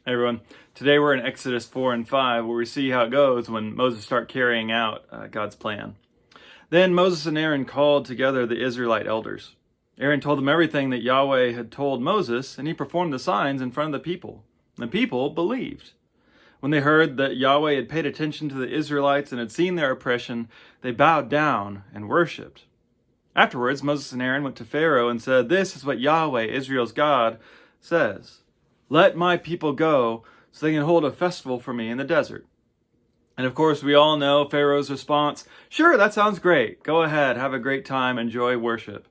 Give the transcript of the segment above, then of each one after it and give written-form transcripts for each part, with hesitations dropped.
Hey everyone, today we're in Exodus 4 and 5 where we see how it goes when Moses starts carrying out God's plan. Then Moses and Aaron called together the Israelite elders. Aaron told them everything that Yahweh had told Moses, and he performed the signs in front of the people. The people believed. When they heard that Yahweh had paid attention to the Israelites and had seen their oppression, they bowed down and worshipped. Afterwards, Moses and Aaron went to Pharaoh and said, "This is what Yahweh, Israel's God, says. Let my people go so they can hold a festival for me in the desert." And of course, we all know Pharaoh's response: "Sure, that sounds great. Go ahead, have a great time, enjoy worship."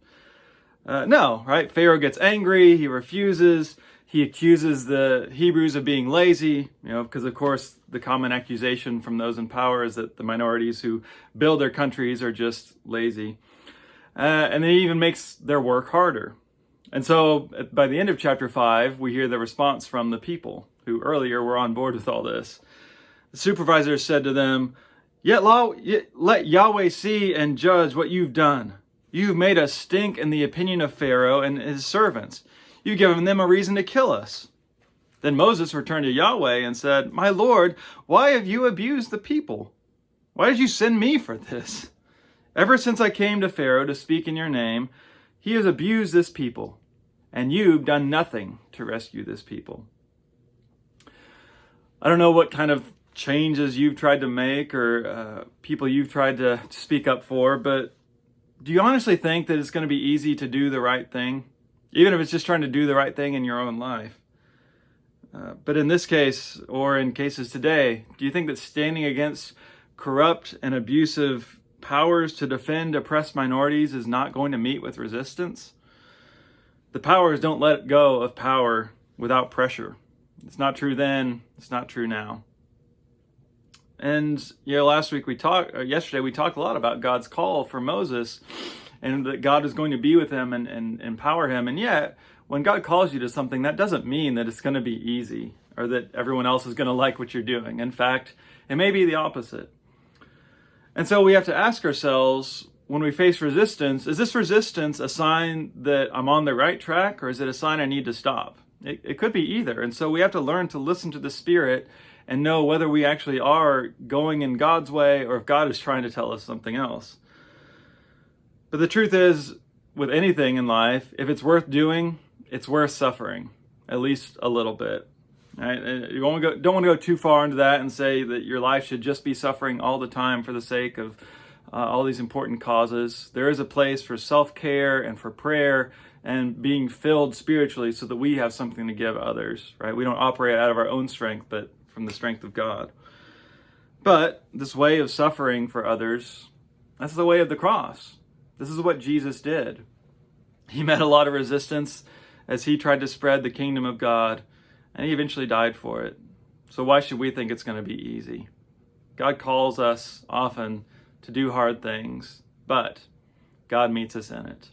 No, right? Pharaoh gets angry, he refuses, he accuses the Hebrews of being lazy, because of course the common accusation from those in power is that the minorities who build their countries are just lazy. And then he even makes their work harder. And so by the end of chapter 5, we hear the response from the people who earlier were on board with all this. The supervisors said to them, Yet let Yahweh see and judge what you've done. You've made us stink in the opinion of Pharaoh and his servants. You've given them a reason to kill us." Then Moses returned to Yahweh and said, "My Lord, why have you abused the people? Why did you send me for this? Ever since I came to Pharaoh to speak in your name, he has abused this people, and you've done nothing to rescue this people." I don't know what kind of changes you've tried to make or people you've tried to speak up for, but do you honestly think that it's going to be easy to do the right thing? Even if it's just trying to do the right thing in your own life. But in this case, or in cases today, do you think that standing against corrupt and abusive powers to defend oppressed minorities is not going to meet with resistance? The powers don't let go of power without pressure. It's not true then, it's not true now. And yesterday we talked a lot about God's call for Moses and that God is going to be with him and empower him. And yet, when God calls you to something, that doesn't mean that it's going to be easy or that everyone else is going to like what you're doing. In fact, it may be the opposite. And so we have to ask ourselves, when we face resistance, is this resistance a sign that I'm on the right track, or is it a sign I need to stop? It could be either. And so we have to learn to listen to the Spirit and know whether we actually are going in God's way or if God is trying to tell us something else. But the truth is, with anything in life, if it's worth doing, it's worth suffering, at least a little bit. Right? And you don't want to go too far into that and say that your life should just be suffering all the time for the sake of all these important causes. There is a place for self-care and for prayer and being filled spiritually so that we have something to give others. Right? We don't operate out of our own strength, but from the strength of God. But this way of suffering for others, that's the way of the cross. This is what Jesus did. He met a lot of resistance as he tried to spread the kingdom of God, and he eventually died for it. So why should we think it's going to be easy? God calls us often to do hard things, but God meets us in it.